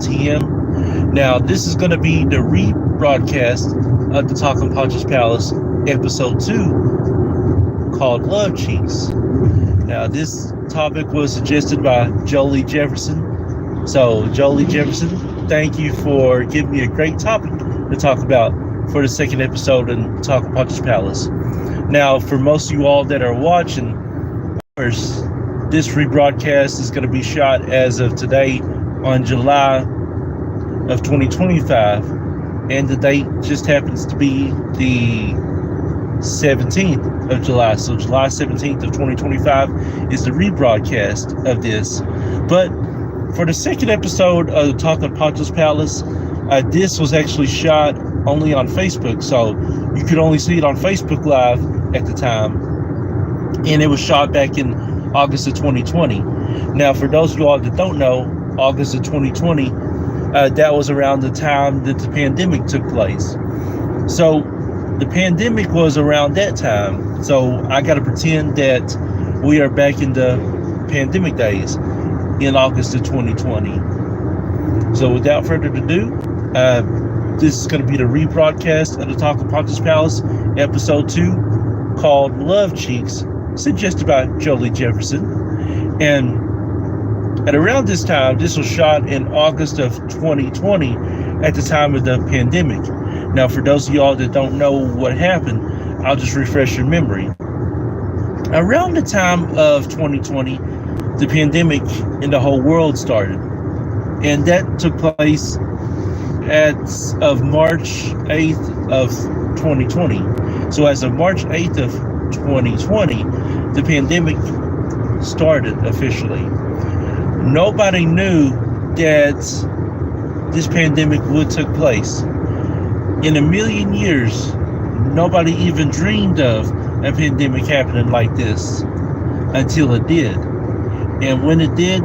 TM. Now, this is going to be the rebroadcast of the Talking Ponchos Palace episode 2 called Love Cheeks. Now, this topic was suggested by Jolie Jefferson. So, Jolie Jefferson, thank you for giving me a great topic to talk about for the second episode in Talking Ponchos Palace. Now, for most of you all that are watching, this rebroadcast is going to be shot as of today on July of 2025, and the date just happens to be the 17th of July. So July 17th of 2025 is the rebroadcast of this. But for the second episode of the Talking Ponchos Palace, this was actually shot only on Facebook, so you could only see it on Facebook Live at the time, and it was shot back in August of 2020. Now, for those of you all that don't know, August of 2020, that was around the time that the pandemic took place. So the pandemic was around that time, so I got to pretend that we are back in the pandemic days in August of 2020. So without further ado, this is going to be the rebroadcast of the Talking Ponchos Palace episode 2 called Love Cheeks, suggested by Jolie Jefferson. And at around this time, this was shot in August of 2020 at the time of the pandemic. Now, for those of y'all that don't know what happened, I'll just refresh your memory. Around the time of 2020, the pandemic in the whole world started. And that took place as of March 8th of 2020. So as of March 8th of 2020, the pandemic started officially. Nobody knew that this pandemic would take place. In a million years, nobody even dreamed of a pandemic happening like this until it did. And when it did,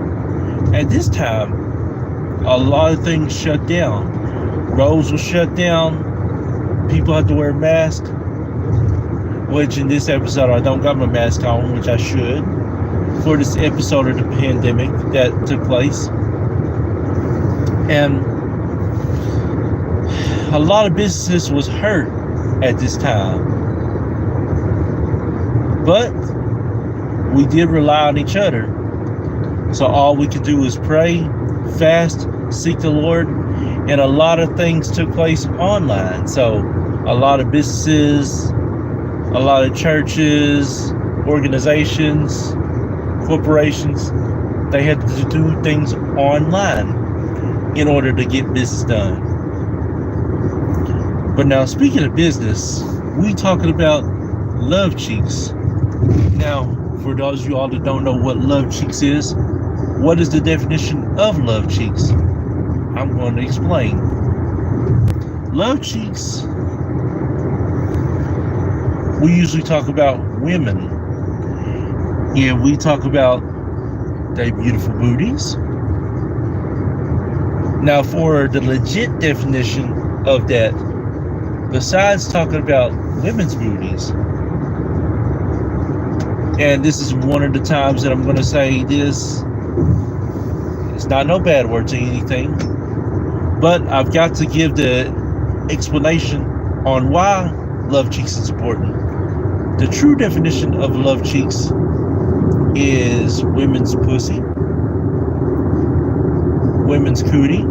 at this time, a lot of things shut down. Roads were shut down. People had to wear masks, which in this episode I don't got my mask on, which I should, for this episode of the pandemic that took place. And a lot of businesses was hurt at this time. But we did rely on each other. So all we could do was pray, fast, seek the Lord, and a lot of things took place online. So a lot of businesses, a lot of churches, organizations, corporations, they had to do things online in order to get business done. But now, speaking of business, we talking about Love Cheeks. Now, for those of you all that don't know what Love Cheeks is, what is the definition of Love Cheeks? I'm going to explain. Love Cheeks, we usually talk about women, and we talk about their beautiful booties. Now, for the legit definition of that, besides talking about women's booties, and this is one of the times that I'm going to say this, it's not no bad words or anything, but I've got to give the explanation on why Love Cheeks is important. The true definition of Love Cheeks is women's pussy, women's cootie,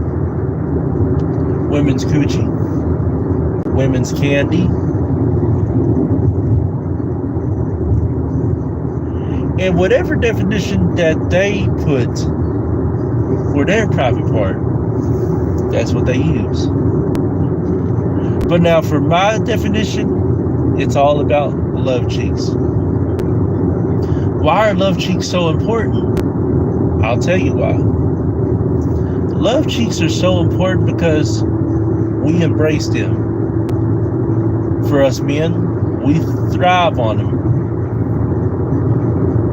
women's coochie, women's candy, and whatever definition that they put for their private part, that's what they use. But now for my definition, it's all about Love Cheeks. Why are Love Cheeks so important? I'll tell you why. Love Cheeks are so important because we embrace them. For us men, we thrive on them.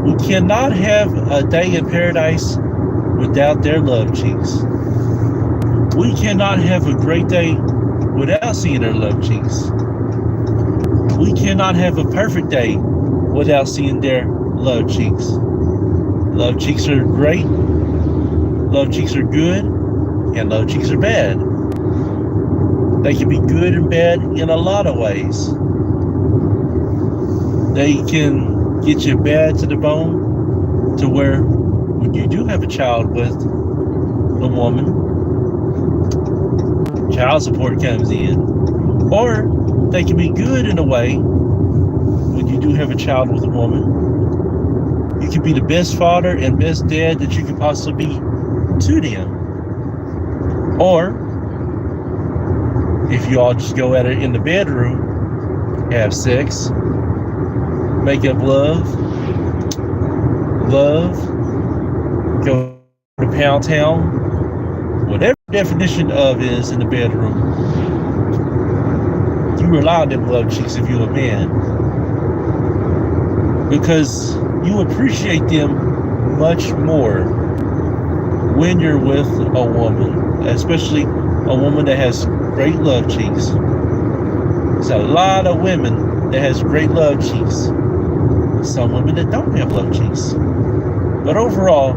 We cannot have a day in paradise without their love cheeks. We cannot have a great day without seeing their love cheeks. We cannot have a perfect day without seeing their love cheeks. Love cheeks are great. Love cheeks are good. And love cheeks are bad. They can be good and bad in a lot of ways. They can get you bad to the bone, to where when you do have a child with a woman, child support comes in. Or they can be good in a way when you do have a child with a woman. You can be the best father and best dad that you can possibly be to them. Or if you all just go at it in the bedroom, have sex, make up love, go to Pound Town, whatever the definition of is in the bedroom, you rely on them love cheeks if you're a man. Because you appreciate them much more when you're with a woman, especially a woman that has great love cheeks. There's a lot of women that has great love cheeks. Some women that don't have love cheeks. But overall,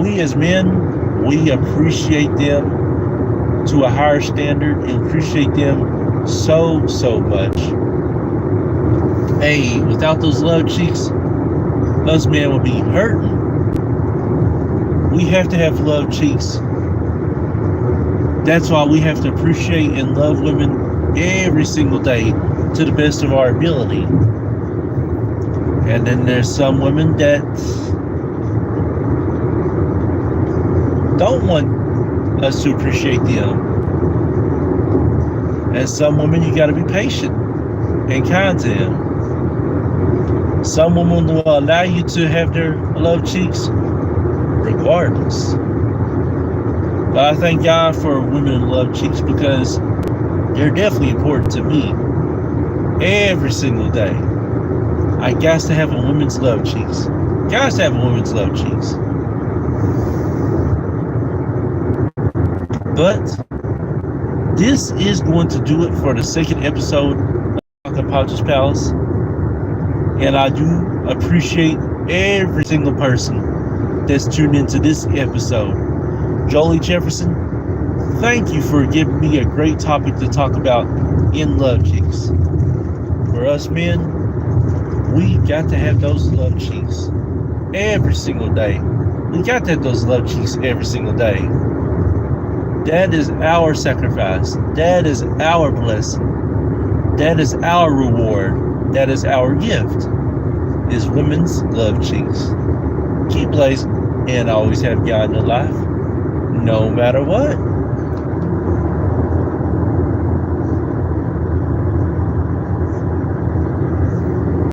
we as men, we appreciate them to a higher standard and appreciate them so much. Hey, without those love cheeks, us men would be hurting. We have to have love cheeks. That's why we have to appreciate and love women every single day to the best of our ability. And then there's some women that don't want us to appreciate them. And some women, you got to be patient and kind to them. Some women will allow you to have their love cheeks regardless. But I thank God for women in love cheeks because they're definitely important to me every single day. I got to have a woman's love cheeks. Got to have a woman's love cheeks. But this is going to do it for the second episode of Ponchos Palace. And I do appreciate every single person that's tuned into this episode. Jolie Jefferson, thank you for giving me a great topic to talk about in love cheeks. For us men, we got to have those love cheeks every single day. We got to have those love cheeks every single day. That is our sacrifice. That is our blessing. That is our reward. That is our gift. Is women's love cheeks. Keep blazing and always have God in your life, no matter what.